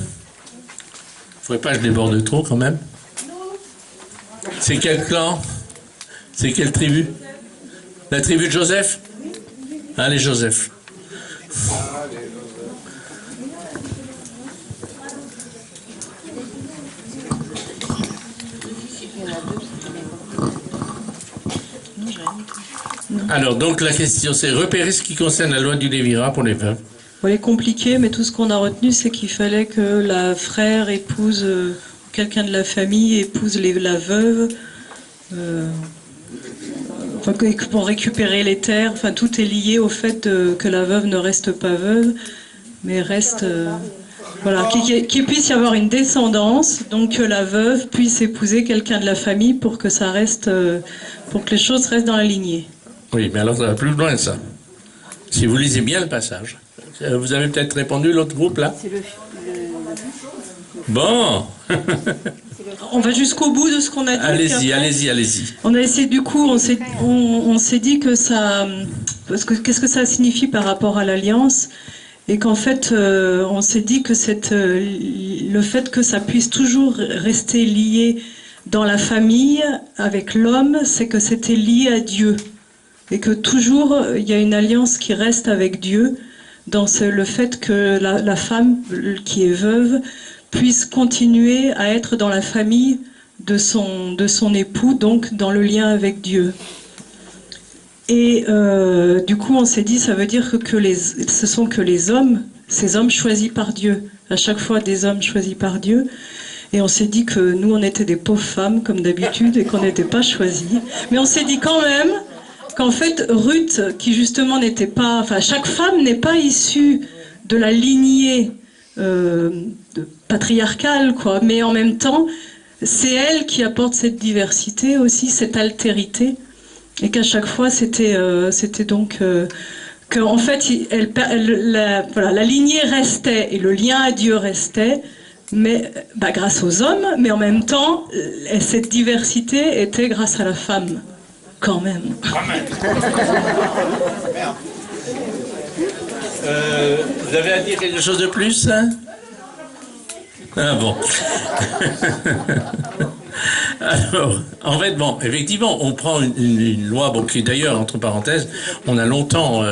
faudrait pas que je déborde trop quand même. C'est quel clan? C'est quelle tribu? La tribu de Joseph? Allez, Joseph. Alors, donc la question, c'est repérer ce qui concerne la loi du Lévira pour les veuves. Elle est compliquée, mais tout ce qu'on a retenu, c'est qu'il fallait que la frère épouse, quelqu'un de la famille épouse la veuve, pour récupérer les terres. Enfin, tout est lié au fait que la veuve ne reste pas veuve, mais reste... voilà, qu'il puisse y avoir une descendance, donc que la veuve puisse épouser quelqu'un de la famille pour que ça reste, pour que les choses restent dans la lignée. Oui, mais alors ça va plus loin que ça. Si vous lisez bien le passage. Vous avez peut-être répondu, l'autre groupe, là? Bon. On va jusqu'au bout de ce qu'on a dit. Allez-y. On a essayé, du coup, on s'est dit que ça... Parce que qu'est-ce que ça signifie par rapport à l'alliance? Et qu'en fait, on s'est dit que le fait que ça puisse toujours rester lié dans la famille, avec l'homme, c'est que c'était lié à Dieu. et que toujours il y a une alliance qui reste avec Dieu dans le fait que la femme qui est veuve puisse continuer à être dans la famille de son époux, donc dans le lien avec Dieu. Et du coup, on s'est dit, ça veut dire que ce sont que les hommes, ces hommes choisis par Dieu, à chaque fois des hommes choisis par Dieu. Et on s'est dit que nous, on était des pauvres femmes, comme d'habitude, et qu'on n'était pas choisies. Mais on s'est dit quand même qu'en fait, Ruth, qui justement n'était pas... Enfin, chaque femme n'est pas issue de la lignée patriarcale, quoi. Mais en même temps, c'est elle qui apporte cette diversité aussi, cette altérité. Et qu'à chaque fois, c'était donc... qu'en fait, la lignée restait, et le lien à Dieu restait, mais grâce aux hommes, mais en même temps, cette diversité était grâce à la femme, quand même. Vous avez à dire quelque chose de plus, hein? Ah bon. Alors, en fait, bon, effectivement, on prend une loi, bon, qui d'ailleurs, entre parenthèses, on a longtemps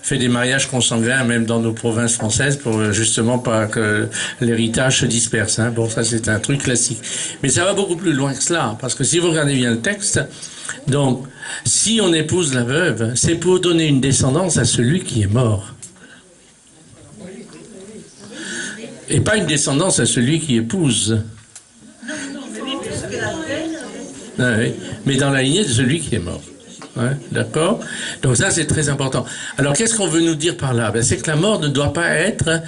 fait des mariages consanguins, même dans nos provinces françaises, pour justement pas que l'héritage se disperse. Hein. Bon, ça c'est un truc classique. Mais ça va beaucoup plus loin que cela, parce que si vous regardez bien le texte, donc, si on épouse la veuve, c'est pour donner une descendance à celui qui est mort. Et pas une descendance à celui qui épouse. Ah oui, mais dans la lignée de celui qui est mort. Ouais, d'accord? Donc ça, c'est très important. Alors, qu'est-ce qu'on veut nous dire par là? C'est que la mort ne doit pas être,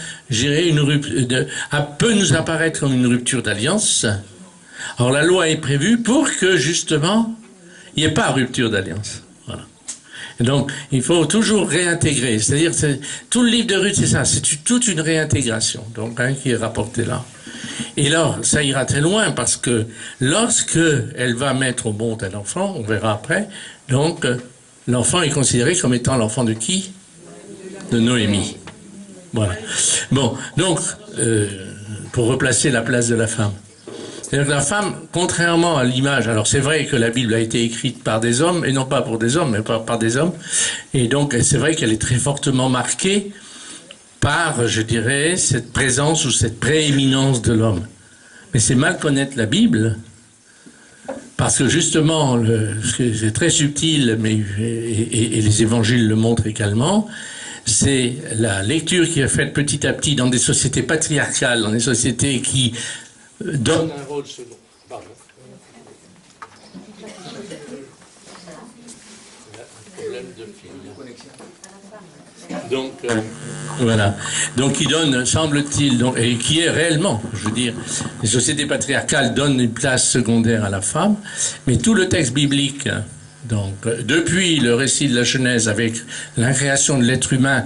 peut nous apparaître comme une rupture d'alliance. Alors, la loi est prévue pour que, justement, il n'y ait pas rupture d'alliance. Voilà. Et donc, il faut toujours réintégrer. C'est-à-dire, tout le livre de Ruth, c'est ça. C'est toute une réintégration, donc, qui est rapportée là. Et là, ça ira très loin parce que lorsque elle va mettre au monde un enfant, on verra après, donc l'enfant est considéré comme étant l'enfant de qui? De Noémie. Voilà. Bon, donc, pour replacer la place de la femme. C'est-à-dire que la femme, contrairement à l'image, alors c'est vrai que la Bible a été écrite par des hommes, et non pas pour des hommes, mais par des hommes, et donc c'est vrai qu'elle est très fortement marquée par, je dirais, cette présence ou cette prééminence de l'homme. Mais c'est mal connaître la Bible, parce que justement, c'est très subtil, mais, et les évangiles le montrent également, c'est la lecture qui est faite petit à petit dans des sociétés patriarcales, dans des sociétés qui donnent un rôle second. Pardon. Problème de fil. Donc, voilà. Donc, qui donne, semble-t-il, et qui est réellement, je veux dire, les sociétés patriarcales donnent une place secondaire à la femme, mais tout le texte biblique, donc, depuis le récit de la Genèse avec la création de l'être humain,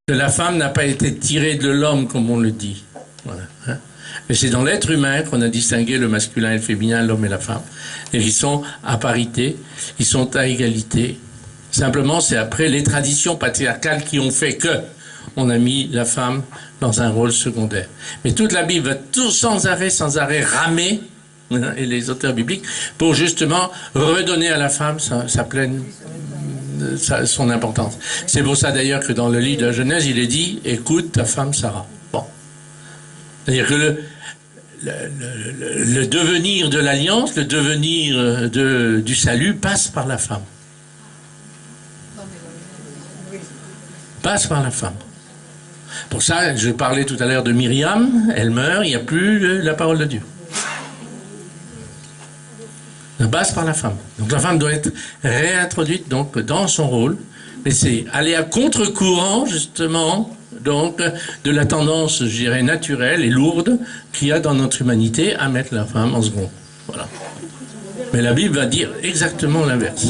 que la femme n'a pas été tirée de l'homme, comme on le dit. Voilà. Hein. Mais c'est dans l'être humain qu'on a distingué le masculin et le féminin, l'homme et la femme. Et ils sont à parité, ils sont à égalité. Simplement, c'est après les traditions patriarcales qui ont fait que on a mis la femme dans un rôle secondaire. Mais toute la Bible va tout sans arrêt ramer, et les auteurs bibliques, pour justement redonner à la femme sa pleine, son importance. C'est pour ça d'ailleurs que dans le livre de la Genèse, il est dit, écoute ta femme Sarah. Bon. C'est-à-dire que le devenir de l'alliance, le devenir du salut passe par la femme. Passe par la femme. Pour ça, je parlais tout à l'heure de Myriam, elle meurt, il n'y a plus la parole de Dieu. Ça passe par la femme. Donc la femme doit être réintroduite donc, dans son rôle, mais c'est aller à contre-courant, justement, donc, de la tendance, je dirais, naturelle et lourde qu'il y a dans notre humanité à mettre la femme en second. Voilà. Mais la Bible va dire exactement l'inverse.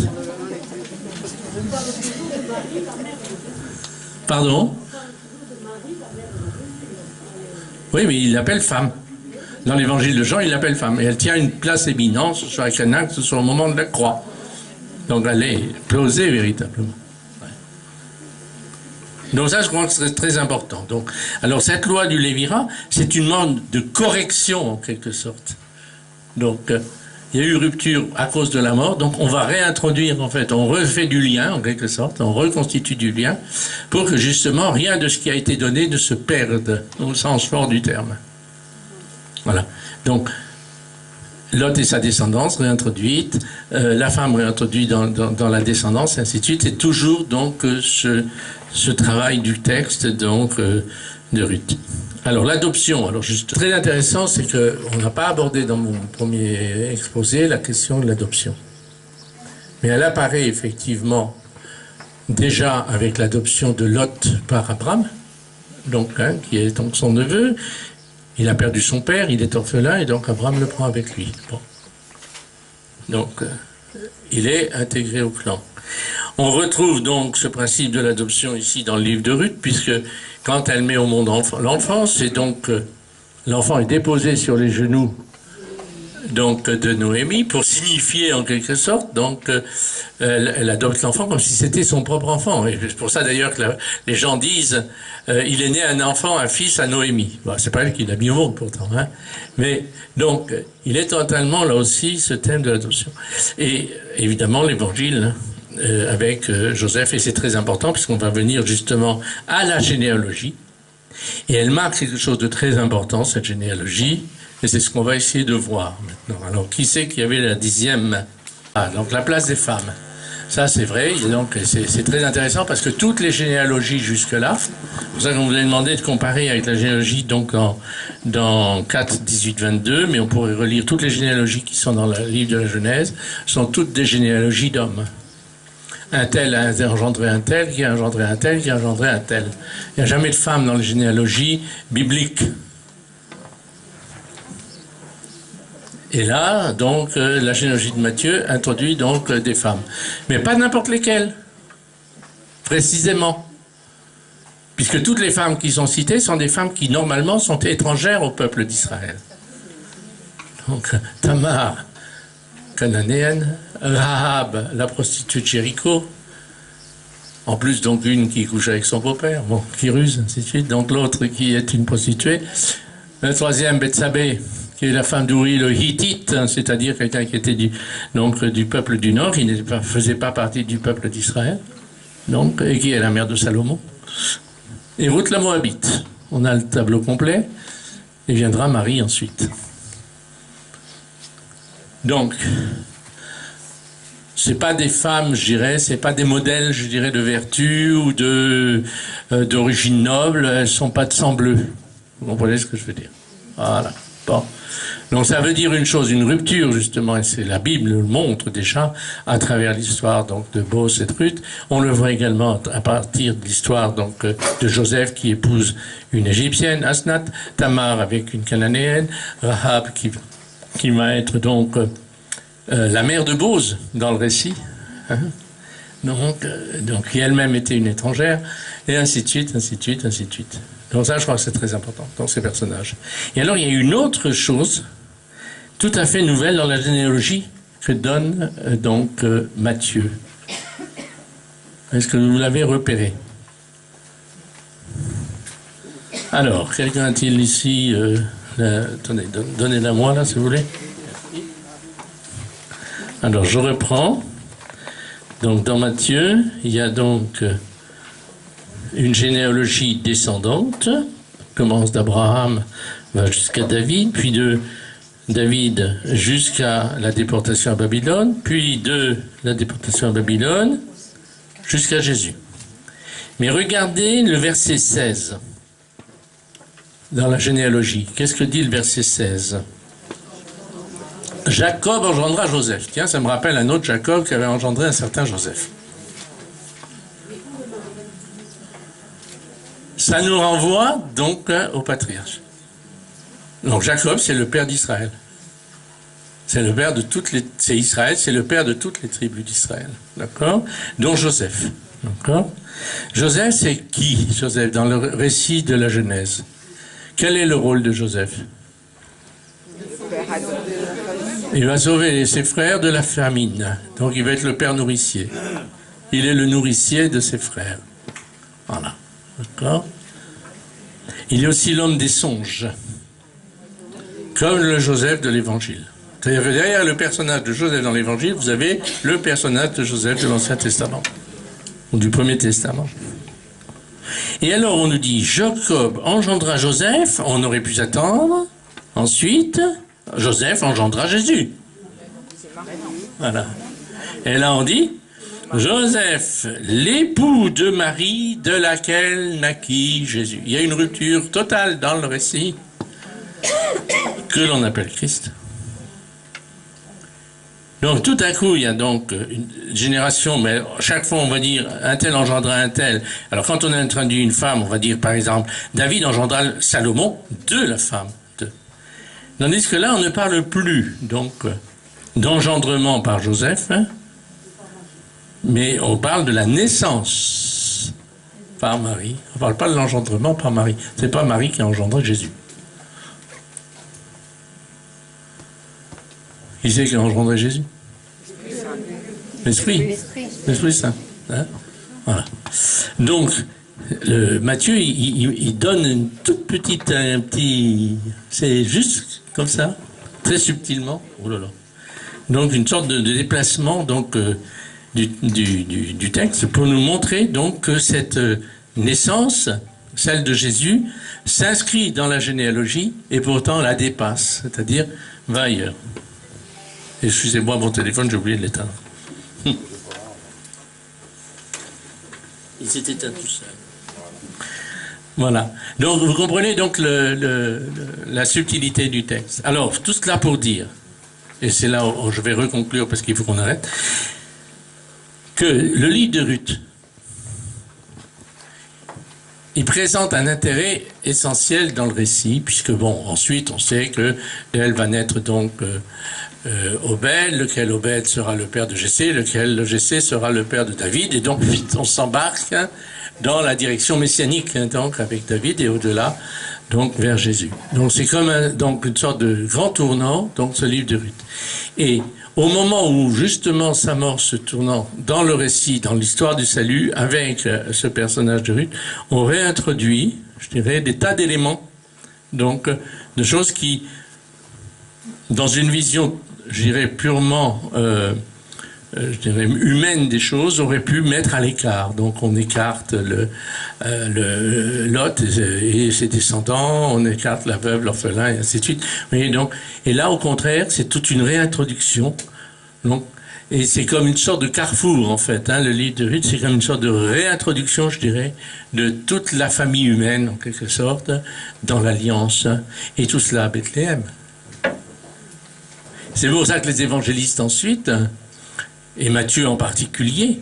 Pardon? Oui, mais il l'appelle femme. Dans l'évangile de Jean, il l'appelle femme. Et elle tient une place éminente sur la canne, sur le moment de la croix. Donc elle est posée véritablement. Ouais. Donc ça, je crois que c'est très important. Donc, alors cette loi du Lévirat, c'est une mode de correction en quelque sorte. Donc, il y a eu rupture à cause de la mort, donc on va réintroduire, en fait, on refait du lien, en quelque sorte, on reconstitue du lien, pour que justement rien de ce qui a été donné ne se perde, au sens fort du terme. Voilà. Donc, Lot et sa descendance réintroduite, la femme réintroduite dans la descendance, et ainsi de suite, et toujours donc ce travail du texte donc de Ruth. Alors l'adoption, alors juste très intéressant, c'est que on n'a pas abordé dans mon premier exposé la question de l'adoption, mais elle apparaît effectivement déjà avec l'adoption de Lot par Abraham, donc qui est donc son neveu. Il a perdu son père, il est orphelin, et donc Abraham le prend avec lui. Bon. Donc, il est intégré au clan. On retrouve donc ce principe de l'adoption ici dans le livre de Ruth, puisque quand elle met au monde l'enfant, c'est donc l'enfant est déposé sur les genoux donc de Noémie pour signifier en quelque sorte donc elle adopte l'enfant comme si c'était son propre enfant, et c'est pour ça d'ailleurs que les gens disent il est né un enfant, un fils à Noémie. Bon, c'est pas elle qui l'a mis au monde pourtant, hein. Mais donc il est totalement là aussi ce thème de l'adoption, et évidemment l'évangile avec Joseph, et c'est très important puisqu'on va venir justement à la généalogie, et elle marque quelque chose de très important, cette généalogie. Et c'est ce qu'on va essayer de voir maintenant. Alors, qui c'est qu'il y avait la 10e? Donc la place des femmes. Ça, c'est vrai. Et donc, c'est très intéressant parce que toutes les généalogies jusque-là, c'est pour ça qu'on vous a demandé de comparer avec la généalogie donc dans 4, 18, 22, mais on pourrait relire toutes les généalogies qui sont dans le livre de la Genèse, sont toutes des généalogies d'hommes. Un tel a engendré un tel, qui a engendré un tel, qui a engendré un tel. Il n'y a jamais de femmes dans les généalogies bibliques. Et là, donc, la généalogie de Matthieu introduit donc des femmes. Mais pas n'importe lesquelles, précisément. Puisque toutes les femmes qui sont citées sont des femmes qui, normalement, sont étrangères au peuple d'Israël. Donc, Tamar, cananéenne, Rahab, la prostituée de Jéricho, en plus, donc, une qui couche avec son beau-père, bon, qui ruse, ainsi de suite. Donc, l'autre qui est une prostituée. Le troisième, Bethsabée, qui est la femme d'Uri le Hittite, c'est-à-dire quelqu'un qui était du peuple du Nord, qui ne faisait pas partie du peuple d'Israël, donc, et qui est la mère de Salomon. Et Ruth la Moabite. On a le tableau complet, et viendra Marie ensuite. Donc, c'est pas des femmes, je dirais, c'est pas des modèles, je dirais, de vertu ou d'origine noble, elles sont pas de sang bleu. Vous comprenez ce que je veux dire? Voilà. Bon. Donc ça veut dire une chose, une rupture justement, et c'est la Bible le montre déjà à travers l'histoire donc de Boaz et de Ruth. On le voit également à partir de l'histoire donc de Joseph qui épouse une Égyptienne, Asnath, Tamar avec une Cananéenne, Rahab qui va être donc la mère de Boaz dans le récit, hein, donc qui elle-même était une étrangère, et ainsi de suite, ainsi de suite, ainsi de suite. Donc ça, je crois que c'est très important dans ces personnages. Et alors, il y a une autre chose tout à fait nouvelle dans la généalogie que donne donc Matthieu. Est-ce que vous l'avez repéré? Alors, quelqu'un a-t-il ici... attendez, donnez-la moi, là, si vous voulez. Alors, je reprends. Donc, dans Matthieu, il y a donc... une généalogie descendante, commence d'Abraham, va jusqu'à David, puis de David jusqu'à la déportation à Babylone, puis de la déportation à Babylone jusqu'à Jésus. Mais regardez le verset 16 dans la généalogie. Qu'est-ce que dit le verset 16? Jacob engendra Joseph. Tiens, ça me rappelle un autre Jacob qui avait engendré un certain Joseph. Ça nous renvoie donc au patriarche. Donc Jacob, c'est le père d'Israël. C'est le père de toutes les... C'est Israël, c'est le père de toutes les tribus d'Israël. D'accord? Dont Joseph. D'accord? Joseph, c'est qui, Joseph, dans le récit de la Genèse? Quel est le rôle de Joseph? Il va sauver ses frères de la famine. Donc il va être le père nourricier. Il est le nourricier de ses frères. Voilà. D'accord? Il est aussi l'homme des songes, comme le Joseph de l'Évangile. C'est-à-dire que derrière le personnage de Joseph dans l'Évangile, vous avez le personnage de Joseph de l'Ancien Testament, ou du Premier Testament. Et alors on nous dit, Jacob engendra Joseph, on aurait pu s'attendre. Ensuite, Joseph engendra Jésus. Voilà. Et là on dit, Joseph, l'époux de Marie, de laquelle naquit Jésus. Il y a une rupture totale dans le récit que l'on appelle Christ. Donc tout à coup, il y a donc une génération, mais chaque fois on va dire un tel engendra un tel. Alors quand on a introduit une femme, on va dire par exemple David engendra Salomon de la femme. Tandis que là, on ne parle plus donc d'engendrement par Joseph, hein, mais on parle de la naissance par Marie. On ne parle pas de l'engendrement par Marie. C'est pas Marie qui a engendré Jésus. Qui c'est qui a engendré Jésus? L'Esprit. L'Esprit Saint. Hein, voilà. Donc, Matthieu, il donne une toute petite, un petit, c'est juste comme ça, très subtilement. Oh là là. Donc une sorte de déplacement donc du texte pour nous montrer donc que cette naissance, celle de Jésus, s'inscrit dans la généalogie et pourtant la dépasse, c'est-à-dire va ailleurs. Excusez-moi, mon téléphone, j'ai oublié de l'éteindre. Il s'est éteint tout seul. Voilà. Donc, vous comprenez donc la subtilité du texte. Alors, tout cela pour dire, et c'est là où je vais reconclure parce qu'il faut qu'on arrête, que le livre de Ruth, il présente un intérêt essentiel dans le récit, puisque bon, ensuite, on sait que elle va naître donc Obed, lequel Obed sera le père de Jessé, lequel Jessé sera le père de David, et donc vite, on s'embarque dans la direction messianique, donc avec David et au-delà, donc vers Jésus. Donc c'est comme donc une sorte de grand tournant, donc ce livre de Ruth. Et au moment où justement s'amorce ce tournant dans le récit, dans l'histoire du salut, avec ce personnage de Ruth, on réintroduit, je dirais, des tas d'éléments, donc de choses qui, dans une vision, je dirais, purement je dirais humaine des choses, aurait pu mettre à l'écart. Donc on écarte Lot et ses descendants, on écarte la veuve, l'orphelin, et ainsi de suite. Vous voyez, donc, et là, au contraire, c'est toute une réintroduction. Donc, et c'est comme une sorte de carrefour, en fait. Hein, le livre de Ruth, c'est comme une sorte de réintroduction, je dirais, de toute la famille humaine, en quelque sorte, dans l'Alliance. Et tout cela à Bethléem. C'est pour ça que les évangélistes ensuite, et Matthieu en particulier,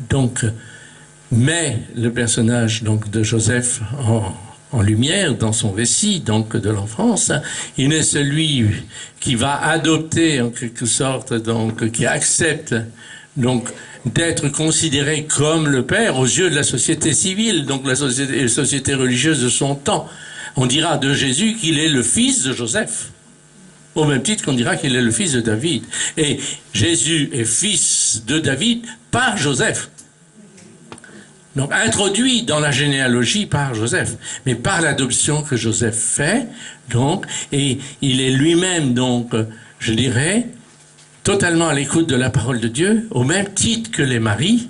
donc, met le personnage donc de Joseph en lumière dans son récit donc de l'enfance. Il est celui qui va adopter en quelque sorte, donc qui accepte donc d'être considéré comme le père aux yeux de la société civile, donc la société religieuse de son temps. On dira de Jésus qu'il est le fils de Joseph. Au même titre qu'on dira qu'il est le fils de David. Et Jésus est fils de David par Joseph. Donc introduit dans la généalogie par Joseph, mais par l'adoption que Joseph fait, donc, et il est lui-même, donc, je dirais, totalement à l'écoute de la parole de Dieu, au même titre que les maris.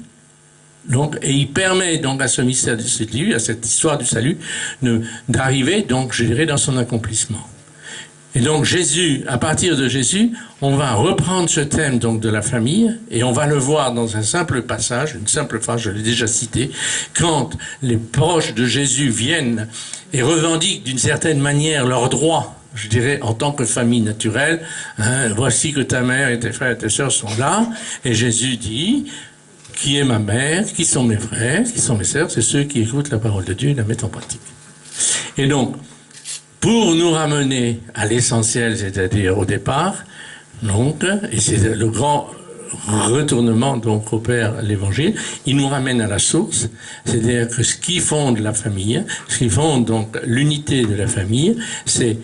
Donc, et il permet donc à ce mystère du salut, à cette histoire du salut, d'arriver, donc, je dirais, dans son accomplissement. Et donc Jésus, à partir de Jésus, on va reprendre ce thème donc de la famille et on va le voir dans un simple passage, une simple phrase, je l'ai déjà cité, quand les proches de Jésus viennent et revendiquent d'une certaine manière leurs droits, je dirais en tant que famille naturelle, hein, voici que ta mère et tes frères et tes sœurs sont là, et Jésus dit, qui est ma mère, qui sont mes frères, qui sont mes sœurs, c'est ceux qui écoutent la parole de Dieu et la mettent en pratique. Et donc, pour nous ramener à l'essentiel, c'est-à-dire au départ, donc, et c'est le grand retournement donc opère l'Évangile, il nous ramène à la source, c'est-à-dire que ce qui fonde la famille, ce qui fonde donc l'unité de la famille, c'est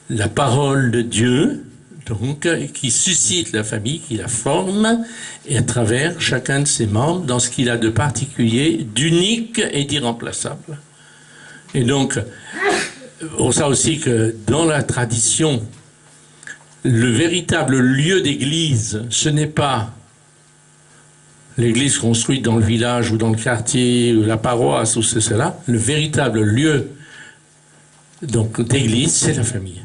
la parole de Dieu, donc, qui suscite la famille, qui la forme, et à travers chacun de ses membres, dans ce qu'il a de particulier, d'unique et d'irremplaçable. Et donc, on sait aussi que dans la tradition le véritable lieu d'église, ce n'est pas l'église construite dans le village ou dans le quartier, ou la paroisse, ou cela. Le véritable lieu d'église, c'est la famille.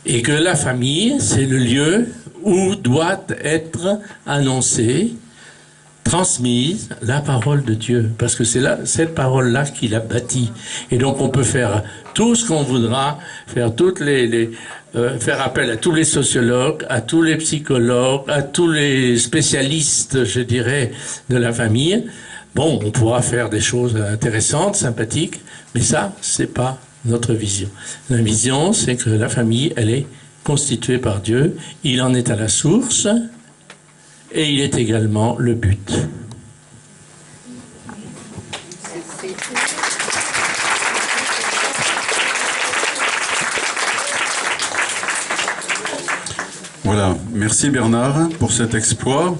Et que la famille, c'est le lieu où doit être annoncée, transmise la parole de Dieu. Parce que c'est cette parole-là qui l'a bâtie. Et donc on peut faire tout ce qu'on voudra, faire faire appel à tous les sociologues, à tous les psychologues, à tous les spécialistes, je dirais, de la famille. Bon, on pourra faire des choses intéressantes, sympathiques, mais ça, c'est pas notre vision. La vision, c'est que la famille, elle est constituée par Dieu, il en est à la source, et il est également le but. Voilà, merci Bernard pour cet exploit.